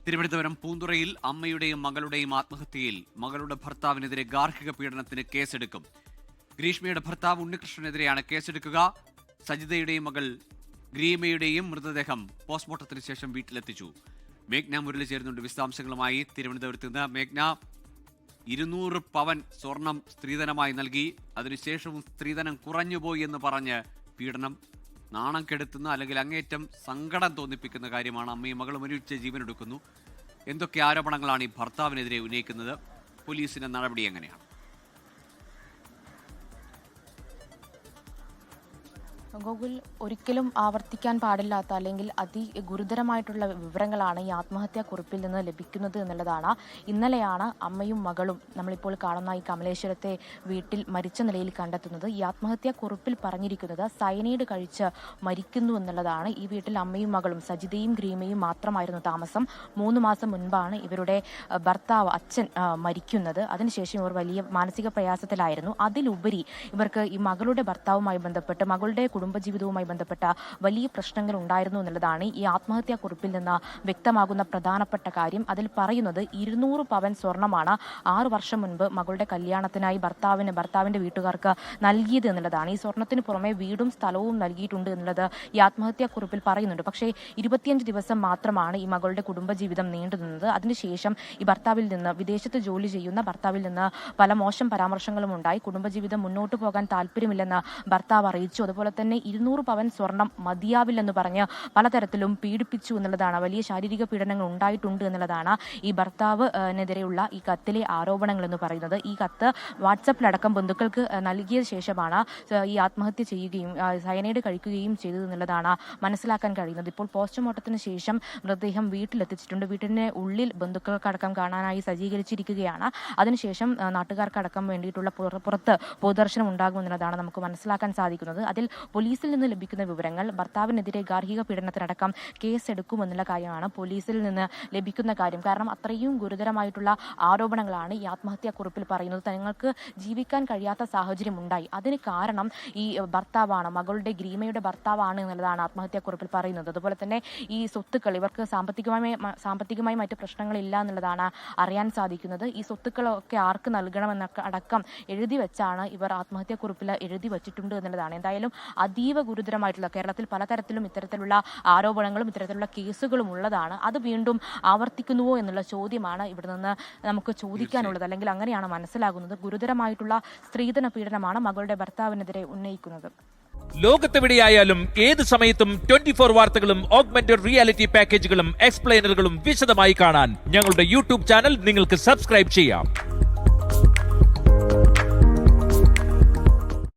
തിരുവനന്തപുരം പൂന്തുറയിൽ അമ്മയുടെയും മകളുടെയും ആത്മഹത്യയിൽ മകളുടെ ഭർത്താവിനെതിരെ ഗാർഹിക പീഡനത്തിന് കേസെടുക്കും. ഗ്രീഷ്മയുടെ ഭർത്താവ് ഉണ്ണികൃഷ്ണനെതിരെയാണ് കേസെടുക്കുക. സജിതയുടെയും മകൾ ഗ്രീമയുടെയും മൃതദേഹം പോസ്റ്റ്മോർട്ടത്തിന് ശേഷം വീട്ടിലെത്തിച്ചു. മേഘ്ന മുരളി ചേരുന്നുണ്ട് വിശദാംശങ്ങളുമായി തിരുവനന്തപുരത്ത് നിന്ന്. മേഘ്ന, 200 പവൻ സ്വർണം സ്ത്രീധനമായി നൽകി, അതിനുശേഷവും സ്ത്രീധനം കുറഞ്ഞുപോയി എന്ന് പറഞ്ഞ് പീഡനം നാണം കെടുത്തുന്ന അല്ലെങ്കിൽ അങ്ങേറ്റം സങ്കടം തോന്നിപ്പിക്കുന്ന കാര്യമാണ്. അമ്മയും മകളും ഒരുമിച്ച് ജീവനെടുക്കുന്നു. എന്തൊക്കെ ആരോപണങ്ങളാണ് ഈ ഭർത്താവിനെതിരെ ഉന്നയിക്കുന്നത്? പോലീസിന്റെ നടപടി എങ്ങനെയാണ്? ഗോകുൽ, ഒരിക്കലും ആവർത്തിക്കാൻ പാടില്ലാത്ത അല്ലെങ്കിൽ അതിഗുരുതരമായിട്ടുള്ള വിവരങ്ങളാണ് ഈ ആത്മഹത്യാ കുറിപ്പിൽ നിന്ന് ലഭിക്കുന്നത് എന്നുള്ളതാണ്. ഇന്നലെയാണ് അമ്മയും മകളും നമ്മളിപ്പോൾ കാണുന്ന ഈ കമലേശ്വരത്തെ വീട്ടിൽ മരിച്ച നിലയിൽ കണ്ടെത്തുന്നത്. ഈ ആത്മഹത്യാ കുറിപ്പിൽ പറഞ്ഞിരിക്കുന്നത് സയനൈഡ് കഴിച്ച് മരിക്കുന്നു എന്നുള്ളതാണ്. ഈ വീട്ടിൽ അമ്മയും മകളും സജിതയും ഗ്രീമയും മാത്രമായിരുന്നു താമസം. 3 മാസം മുൻപാണ് ഇവരുടെ ഭർത്താവ് അച്ഛൻ മരിക്കുന്നത്. അതിനുശേഷം ഇവർ വലിയ മാനസിക പ്രയാസത്തിലായിരുന്നു. അതിലുപരി ഇവർക്ക് ഈ മകളുടെ ഭർത്താവുമായി ബന്ധപ്പെട്ട് മകളുടെ കുടുംബജീവിതവുമായി ബന്ധപ്പെട്ട വലിയ പ്രശ്നങ്ങൾ ഉണ്ടായിരുന്നു എന്നുള്ളതാണ് ഈ ആത്മഹത്യാ കുറിപ്പിൽ നിന്ന് വ്യക്തമാകുന്ന പ്രധാനപ്പെട്ട കാര്യം. അതിൽ പറയുന്നത് 200 പവൻ സ്വർണമാണ് 6 വർഷം മുൻപ് മകളുടെ കല്യാണത്തിനായി ഭർത്താവിന്റെ വീട്ടുകാർക്ക് നൽകിയത് എന്നുള്ളതാണ്. ഈ സ്വർണത്തിന് പുറമെ വീടും സ്ഥലവും നൽകിയിട്ടുണ്ട് എന്നുള്ളത് ഈ ആത്മഹത്യാ കുറിപ്പിൽ പറയുന്നുണ്ട്. പക്ഷേ 25 ദിവസം മാത്രമാണ് ഈ മകളുടെ കുടുംബജീവിതം നീണ്ടുനിന്നത്. അതിനുശേഷം ഈ ഭർത്താവിൽ നിന്ന്, വിദേശത്ത് ജോലി ചെയ്യുന്ന ഭർത്താവിൽ നിന്ന് പല മോശം പരാമർശങ്ങളും ഉണ്ടായി. കുടുംബജീവിതം മുന്നോട്ട് പോകാൻ താല്പര്യമില്ലെന്ന് ഭർത്താവ് അറിയിച്ചു. അതുപോലെ തന്നെ 200 പവൻ സ്വർണം മതിയാവില്ലെന്ന് പറഞ്ഞ് പലതരത്തിലും പീഡിപ്പിച്ചു എന്നുള്ളതാണ്. വലിയ ശാരീരിക പീഡനങ്ങൾ ഉണ്ടായിട്ടുണ്ട് എന്നുള്ളതാണ് ഈ ഭർത്താവിനെതിരെയുള്ള ഈ കത്തിലെ ആരോപണങ്ങൾ എന്ന് പറയുന്നത്. ഈ കത്ത് വാട്സപ്പിലടക്കം ബന്ധുക്കൾക്ക് നൽകിയ ശേഷമാണ് ഈ ആത്മഹത്യ ചെയ്യുകയും സയനൈഡ് കഴിക്കുകയും ചെയ്തത് എന്നുള്ളതാണ് മനസ്സിലാക്കാൻ കഴിയുന്നത്. ഇപ്പോൾ പോസ്റ്റ്മോർട്ടത്തിന് ശേഷം മൃതദേഹം വീട്ടിലെത്തിച്ചിട്ടുണ്ട്. വീട്ടിന് ഉള്ളിൽ ബന്ധുക്കൾക്കടക്കം കാണാനായി സജ്ജീകരിച്ചിരിക്കുകയാണ്. അതിനുശേഷം നാട്ടുകാർക്കടക്കം വേണ്ടിയിട്ടുള്ള പുറത്ത് പൊതുദർശനം ഉണ്ടാകുമെന്നുള്ളതാണ് നമുക്ക് മനസ്സിലാക്കാൻ സാധിക്കുന്നത്. അതിൽ പോലീസിൽ നിന്ന് ലഭിക്കുന്ന വിവരങ്ങൾ ഭർത്താവിനെതിരെ ഗാർഹിക പീഡനത്തിനടക്കം കേസെടുക്കുമെന്നുള്ള കാര്യമാണ് പോലീസിൽ നിന്ന് ലഭിക്കുന്ന കാര്യം. കാരണം അത്രയും ഗുരുതരമായിട്ടുള്ള ആരോപണങ്ങളാണ് ഈ ആത്മഹത്യാ കുറിപ്പിൽ പറയുന്നത്. തങ്ങൾക്ക് ജീവിക്കാൻ കഴിയാത്ത സാഹചര്യം ഉണ്ടായി, അതിന് കാരണം ഈ ഭർത്താവാണ്, മകളുടെ ഗ്രീമയുടെ ഭർത്താവാണ് എന്നുള്ളതാണ് ആത്മഹത്യാ കുറിപ്പിൽ പറയുന്നത്. അതുപോലെ തന്നെ ഈ സ്വത്തുക്കൾ, ഇവർക്ക് സാമ്പത്തികമായി മറ്റ് പ്രശ്നങ്ങളില്ല എന്നുള്ളതാണ് അറിയാൻ സാധിക്കുന്നത്. ഈ സ്വത്തുക്കളൊക്കെ ആർക്ക് നൽകണമെന്നൊക്കെ അടക്കം എഴുതി വെച്ചാണ് ഇവർ ആത്മഹത്യാ കുറിപ്പിൽ എഴുതി വെച്ചിട്ടുണ്ട് എന്നുള്ളതാണ്. എന്തായാലും അതീവ ഗുരുതരമായിട്ടുള്ള, കേരളത്തിൽ പലതരത്തിലും ഇത്തരത്തിലുള്ള ആരോപണങ്ങളും ഇത്തരത്തിലുള്ള കേസുകളും ഉള്ളതാണ്. അത് വീണ്ടും ആവർത്തിക്കുന്നുവോ എന്നുള്ള ചോദ്യമാണ് ഇവിടെ നിന്ന് നമുക്ക് ചോദിക്കാനുള്ളത്. അല്ലെങ്കിൽ അങ്ങനെയാണ് മനസ്സിലാകുന്നത്. ഗുരുതരമായിട്ടുള്ള സ്ത്രീധന പീഡനമാണ് മകളുടെ ഭർത്താവിനെതിരെ ഉന്നയിക്കുന്നത്. ലോകത്തെവിടെയായാലും ഏത് സമയത്തും 24 വാർത്തകളും ഓഗ്മെന്റഡ് റിയാലിറ്റി പാക്കേജുകളും എക്സ്പ്ലെയിനറുകളും വിശദമായി കാണാൻ ഞങ്ങളുടെ യൂട്യൂബ് ചാനൽ നിങ്ങൾക്ക് സബ്സ്ക്രൈബ് ചെയ്യാം.